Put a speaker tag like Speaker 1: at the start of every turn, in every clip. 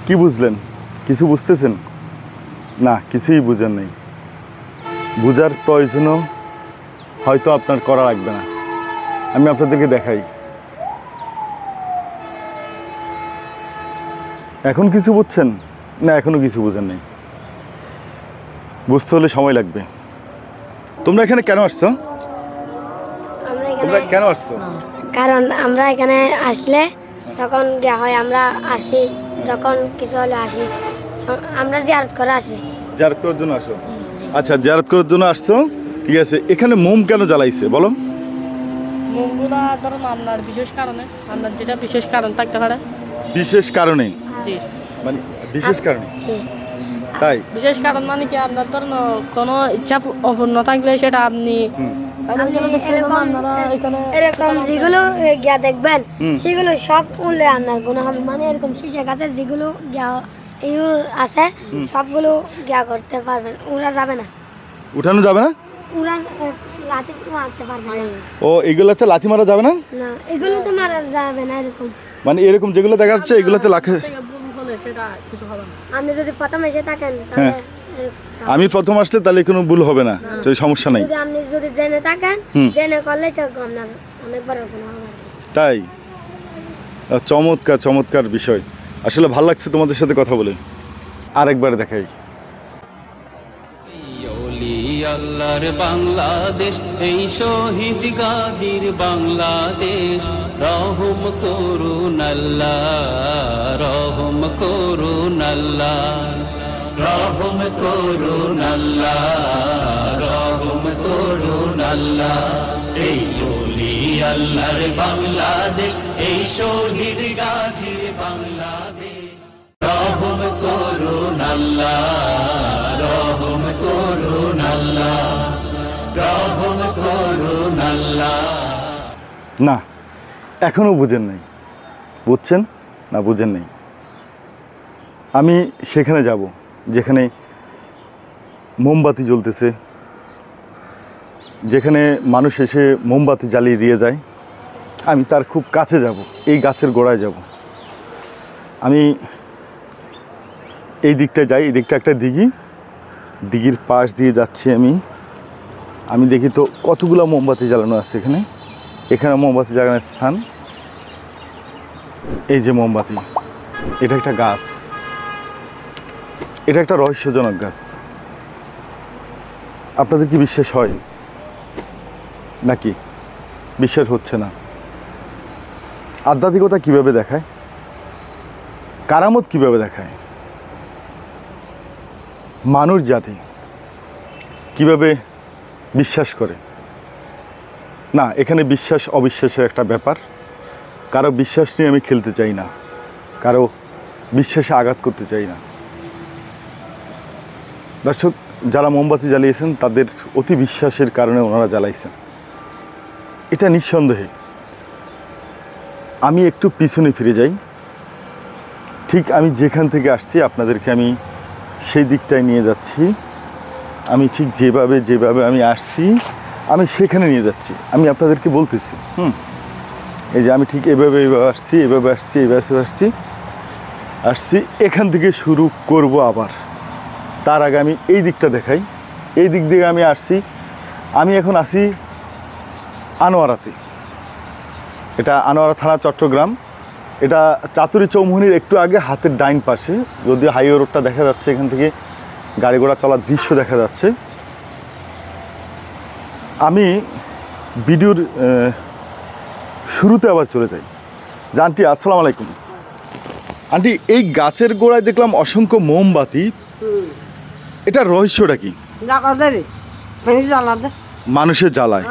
Speaker 1: কি বুঝলেন? কিছু বুঝতেছেন না? কিছুই বুঝেন নাই। বুঝার প্রয়োজনও হয়তো আপনার করা লাগবে না। আমি আপনাদেরকে দেখাই। এখন কিছু বুঝছেন না? এখনো কিছু বুঝেন নাই। বুঝতে হলে সময় লাগবে। তোমরা এখানে কেন আসছো? তোমরা কেন আসছো?
Speaker 2: কারণ আমরা এখানে আসলে তখন গিয়া হয়, আমরা আসি যখন কিছু হলে আসি, আমরা জিয়ারত করে আসি।
Speaker 1: জিয়ারত করার জন্য আসো? আচ্ছা, জিয়ারত করার জন্য আসছো, ঠিক আছে। এখানে মোম কেন জ্বালাইছে বলো?
Speaker 3: মোমগুলা ধরুন আপনার বিশেষ কারণে, আপনার যেটা বিশেষ কারণ থাকতে পারে।
Speaker 1: বিশেষ কারণে?
Speaker 3: জি।
Speaker 1: মানে বিশেষ কারণে?
Speaker 2: জি।
Speaker 1: তাই?
Speaker 3: বিশেষ কারণ মানে কি, আপনার ধরুন কোনো ইচ্ছা অপূর্ণ থাকলে সেটা আপনি
Speaker 2: এরকম যেগুলো গিয়া দেখবেন সেগুলো সব উঠলে আপনার গুণ হবে। মানে এরকম শীষে গাছের যেগুলো গিয়া আছে সবগুলো গিয়া করতে পারবেন, উড়া যাবে না।
Speaker 1: উঠানো যাবে না?
Speaker 2: উড়ান লাঠি মারতে পারবে না।
Speaker 1: ও, এগুলাতে লাঠি মারা যাবে না?
Speaker 2: না, এগুলোতে মারা যাবে না। এরকম
Speaker 1: মানে এরকম যেগুলো দেখা যাচ্ছে এগুলোতে লাখে
Speaker 2: আপনি যদি প্রথম এসে থাকেন তাহলে
Speaker 1: আমি প্রথম আসলে তাহলে কোনো ভুল হবে না, তো সমস্যা নাই।
Speaker 2: যদি আপনি যদি জেনে থাকেন, জেনে করলে তো আপনার অনেকবার গুনাহ হবে।
Speaker 1: তাই? চমৎকার চমৎকার বিষয়। আসলে ভালো লাগছে তোমাদের সাথে কথা বলে। আরেকবার দেখাই।
Speaker 4: আল্লাহর বাংলাদেশ, এই শহীদ গাজীর বাংলাদেশ, রহম করুন আল্লাহ, রহম করুন আল্লাহ, রহম করুন আল্লাহ, রহম করুন আল্লাহ। এই ওলি আল্লাহর বাংলাদেশ, এই শহীদ গাজীর বাংলাদেশ, রহম করুন আল্লাহ, রহম করুন আল্লাহ, রহম করুন আল্লাহ।
Speaker 1: না, এখনো বুঝেন নাই। বুঝছেন না? বুঝেন নাই। আমি সেখানে যাব যেখানে মোমবাতি জ্বলতেছে, যেখানে মানুষ এসে মোমবাতি জ্বালিয়ে দিয়ে যায়। আমি তার খুব কাছে যাব, এই গাছের গোড়ায় যাব। আমি এই দিকটায় যাই, এই দিকটা একটা দিঘির পাশ দিয়ে যাচ্ছি আমি দেখি তো কতগুলো মোমবাতি জ্বালানো আছে এখানে। এখানে মোমবাতি জ্বালানোর স্থান। এই যে মোমবাতি, এটা একটা গাছ, এটা একটা রহস্যজনক গাছ। আপনাদের কি বিশ্বাস হয় নাকি বিশ্বাস হচ্ছে না? আধ্যাত্মিকতা কিভাবে দেখায়, কারামত কিভাবে দেখায়, মানুষ জাতি কিভাবে বিশ্বাস করে। না, এখানে বিশ্বাস অবিশ্বাসের একটা ব্যাপার। কারো বিশ্বাস নিয়ে আমি খেলতে চাই না, কারো বিশ্বাসে আঘাত করতে চাই না। দর্শক, যারা মোমবাতি জ্বালিয়েছেন তাদের অতি বিশ্বাসের কারণে ওনারা জ্বালাইছেন, এটা নিঃসন্দেহে। আমি একটু পিছনে ফিরে যাই। ঠিক আমি যেখান থেকে আসছি আপনাদেরকে আমি সেই দিকটায় নিয়ে যাচ্ছি। আমি ঠিক যেভাবে আমি আসছি আমি সেখানে নিয়ে যাচ্ছি। আমি আপনাদেরকে বলতেছি এই যে আমি ঠিক এভাবে আসছি এখান থেকে শুরু করব আবার। তার আগে আমি এই দিকটা দেখাই। এই দিক দিয়ে আমি আসছি। আমি এখন আছি আনোয়ারাতে। এটা আনোয়ারা থানা, চট্টগ্রাম। এটা চাতুরী চৌমুহনীর একটু আগে হাতের ডাইন পাশে, যদিও হাইওয়ে রোডটা দেখা যাচ্ছে, এখান থেকে গাড়ি ঘোড়া চলার দৃশ্য দেখা যাচ্ছে। আমি ভিডিওর শুরুতে আবার চলে যাই। আন্টি, আসসালামু আলাইকুম। আন্টি, এই গাছের গোড়ায় দেখলাম অসংখ্য মোমবাতি, এটা রহস্যটা কি? মানুষের জ্বালায়?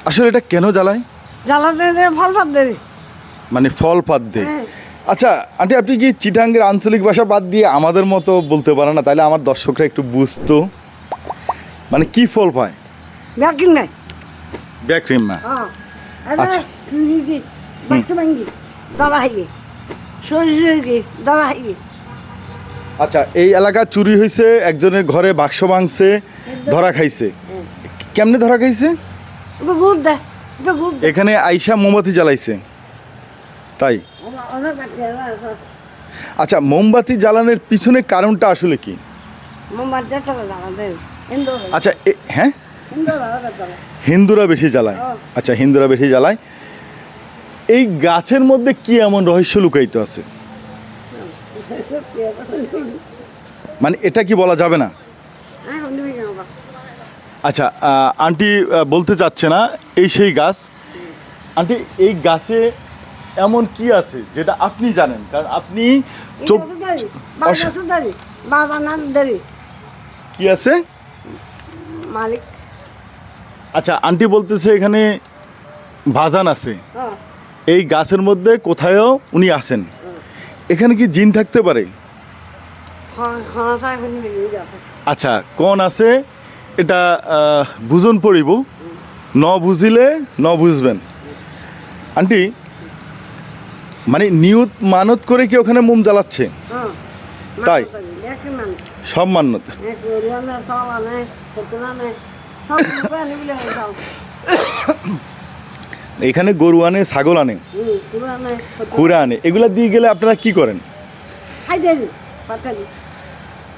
Speaker 1: আসলে এটা কেন জ্বালায়? মানে ফল পাত দেয়। আচ্ছা আন্টি, আপনি কি চিটাঙ্গের আঞ্চলিক ভাষা বাদ দিয়ে আমাদের মতো বলতে পারেন না? তাহলে আমার দর্শকরা একটু বুঝতো, মানে কি ফল পায়? ব্যাকরিম না? আচ্ছা, আচ্ছা, এই এলাকা চুরি হয়েছে, একজনের ঘরে বাক্স ভাঙছে, ধরা খাইছে। কেমনে ধরা খাইছে? এখানে আইসা মোমবাতি জ্বালাইছে, তাই? আচ্ছা, মোমবাতি জ্বালানোর পিছনে কারণটা আসলে কি? আচ্ছা হ্যাঁ, হিন্দুরা বেশি জ্বালায়। আচ্ছা, হিন্দুরা বেশি জ্বালায়। এই গাছের মধ্যে কি এমন রহস্য লুকায়িত আছে? মানে এটা কি বলা যাবে না? আচ্ছা, আন্টি বলতে চাচ্ছে না এই সেই গাছ। আন্টি, এই গাছে এমন কি আছে যেটা আপনি জানেন? কারণ আপনি কি আছে
Speaker 2: মালিক।
Speaker 1: আচ্ছা, আন্টি বলতেছে এখানে ভাজান আছে। এই গাছের মধ্যে কোথায়ও উনি আছেন। এখানে কি জিন থাকতে পারে? আচ্ছা, কোন আছে এটা বুঝন পড়িব, ন বুঝিলে ন বুঝবেন। আন্টি, মানে নিয়ত মানত করে কি ওখানে মোম জ্বালাচ্ছে? তাই সব মানত। এখানে গরু আনে, ছাগল আনে, খুরা আনে, এগুলা দিয়ে গেলে আপনারা কি করেন?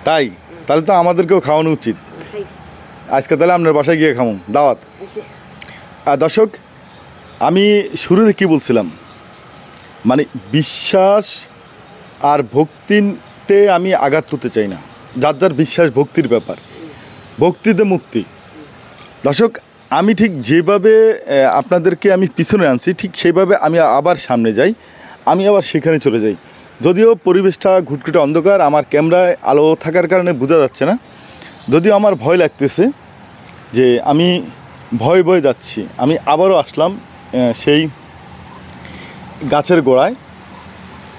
Speaker 1: তাই? তাহলে তো আমাদেরকেও খাওয়ানো উচিত। আজকে তাহলে আপনার বাসায় গিয়ে খাবো, দাওয়াত। দর্শক, আমি শুরুতে কি বলছিলাম, মানে বিশ্বাস আর ভক্তিতে আমি আঘাত করতে চাই না। যার যার বিশ্বাস ভক্তির ব্যাপার, ভক্তিতে মুক্তি। দর্শক, আমি ঠিক যেভাবে আপনাদেরকে আমি পিছনে আনছি, ঠিক সেইভাবে আমি আবার সামনে যাই, আমি আবার সেখানে চলে যাই। যদিও পরিবেশটা ঘুটঘুটে অন্ধকার, আমার ক্যামেরায় আলো থাকার কারণে বোঝা যাচ্ছে না। যদিও আমার ভয় লাগতেছে যে আমি ভয়ে ভয়ে যাচ্ছি। আমি আবারও আসলাম সেই গাছের গোড়ায়।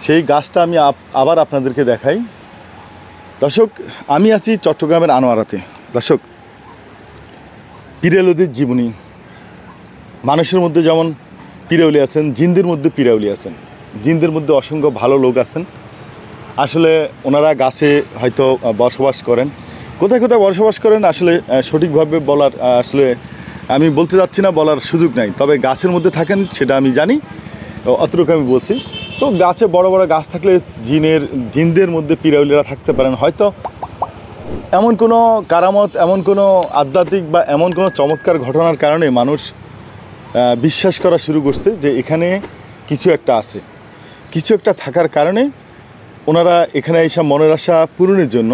Speaker 1: সেই গাছটা আমি আবার আপনাদেরকে দেখাই। দর্শক, আমি আছি চট্টগ্রামের আনোয়ারাতে। দর্শক, পীরাউলিদের জীবনী, মানুষের মধ্যে যেমন পীরাউলি আছেন, জিনদের মধ্যে পীরাউলি আছেন। জিনদের মধ্যে অসংখ্য ভালো লোক আছেন। আসলে ওনারা গাছে হয়তো বসবাস করেন। কোথায় কোথায় বসবাস করেন আসলে সঠিকভাবে বলার আসলে আমি বলতে যাচ্ছি না, বলার সুযোগ নাই। তবে গাছের মধ্যে থাকেন সেটা আমি জানি, অতটুকু আমি বলছি। তো গাছে বড় বড় গাছ থাকলে জিনদের মধ্যে পীরাউলিরা থাকতে পারেন। হয়তো এমন কোনো কারামত, এমন কোনো আধ্যাত্মিক বা এমন কোনো চমৎকার ঘটনার কারণে মানুষ বিশ্বাস করা শুরু করছে যে এখানে কিছু একটা আছে। কিছু একটা থাকার কারণে ওনারা এখানে এসে মনের আশা পূরণের জন্য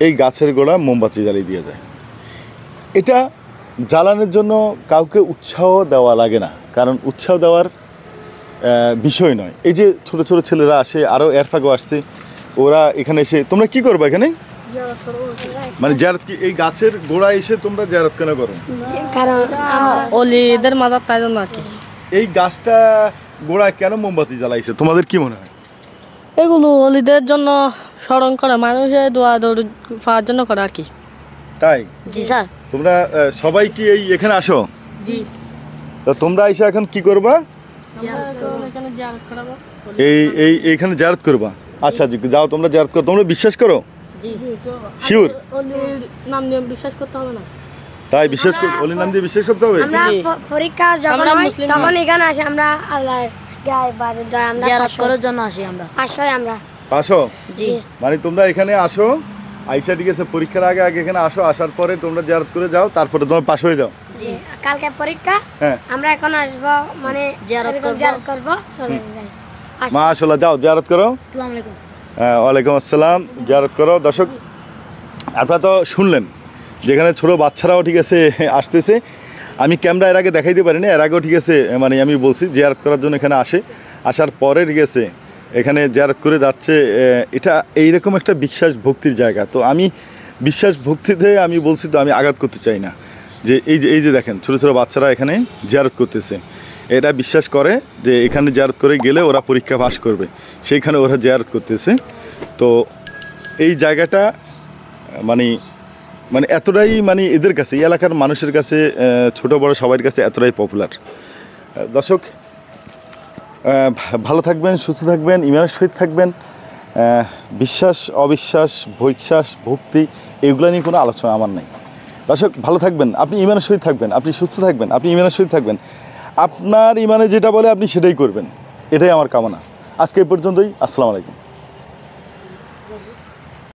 Speaker 1: এই গাছের গোড়া মোমবাতি জ্বালিয়ে দিয়ে যায়। এটা জ্বালানোর জন্য কাউকে উৎসাহ দেওয়া লাগে না, কারণ উৎসাহ দেওয়ার বিষয় নয়। এই যে ছোট ছোট ছেলেরা আসে, আরও এরফাগও আসছে, ওরা এখানে এসে তোমরা কি করবে এখানে? মানে জিয়ারত কি এই গাছের গোড়ায় এসে তোমরা জিয়ারত কেন করো?
Speaker 2: কারণ
Speaker 3: অলিদের মাজার, তাই জন্য আর কি।
Speaker 1: এই গাছটা গোড়ায় কেন মোমবাতি জ্বালাইছে তোমাদের কি মনে হয়?
Speaker 3: এগুলো অলিদের জন্য স্মরণ করে, মানুষের দোয়া দৌড় পাওয়ার জন্য করে আর কি।
Speaker 1: তাই?
Speaker 2: জি স্যার।
Speaker 1: তোমরা সবাই কি এই এখানে আসো?
Speaker 3: জি।
Speaker 1: তো তোমরা এসে এখন কি করবা?
Speaker 3: এখানে জিয়ারত করাবো।
Speaker 1: এইখানে জিয়ারত করবা? আচ্ছা, যাও তোমরা জিয়ারত করো। তোমরা বিশ্বাস করো?
Speaker 3: জি।
Speaker 1: শিওর?
Speaker 3: অলির নাম নিয়ে বিশ্বাস করতে হবে না?
Speaker 1: তাই বিশ্বাস করতে, অলির নাম দিয়ে বিশ্বাস করতে হবে?
Speaker 2: আমরা পরীক্ষা যখন হয় তখন এখানে আসি, আমরা আল্লাহর গায়ে বাড়ি দয় আমরা জিয়ারত করার জন্য আসি। আমরা আমরা
Speaker 1: আসো?
Speaker 2: জি।
Speaker 1: মানে তোমরা এখানে আসো, আইসা ঠিক আছে, পরীক্ষার আগে আগে এখানে আসো, আসার পরে তোমরা জিয়ারত করে যাও, তারপরে তোমরা পাস হয়ে যাও।
Speaker 2: জি। কালকে পরীক্ষা,
Speaker 1: হ্যাঁ,
Speaker 2: আমরা এখন আসবো, মানে জিয়ারত করব, চলে যাই।
Speaker 1: মাশাআল্লাহ, যাও জিয়ারত করো।
Speaker 2: আসসালামু আলাইকুম।
Speaker 1: ওয়ালাইকুম আসসালাম, জিয়ারত করো। দর্শক, আপনারা তো শুনলেন যেখানে ছোটো বাচ্চারাও ঠিক আছে আসতেছে। আমি ক্যামেরা এর আগে দেখাইতে পারিনি, এর আগেও ঠিক আছে, মানে আমি বলছি জিয়ারত করার জন্য এখানে আসে, আসার পরে ঠিক আছে এখানে জিয়ারত করে যাচ্ছে। এটা এইরকম একটা বিশ্বাস ভক্তির জায়গা। তো আমি বিশ্বাস ভক্তিতে আমি বলছি, তো আমি আঘাত করতে চাই না। যে এই যে দেখেন ছোটো ছোটো বাচ্চারা এখানে জিয়ারত করতেছে, এরা বিশ্বাস করে যে এখানে জিয়ারত করে গেলে ওরা পরীক্ষা পাস করবে, সেইখানে ওরা জিয়ারত করতেছে। তো এই জায়গাটা মানে এতটাই মানে এদের কাছে, এই এলাকার মানুষের কাছে, ছোট বড় সবার কাছে এতটাই পপুলার। দর্শক, ভালো থাকবেন, সুস্থ থাকবেন, ইমানের সহিত থাকবেন। বিশ্বাস অবিশ্বাস, বিশ্বাস ভক্তি এগুলো নিয়ে কোনো আলোচনা আমার নাই। দর্শক, ভালো থাকবেন, আপনি ইমানের সহিত থাকবেন, আপনি সুস্থ থাকবেন, আপনি ইমানের সহিত থাকবেন। আপনার ইমানে যেটা বলে আপনি সেটাই করবেন, এটাই আমার কামনা। আজকে এই পর্যন্তই। আসসালামু আলাইকুম।
Speaker 2: দেখি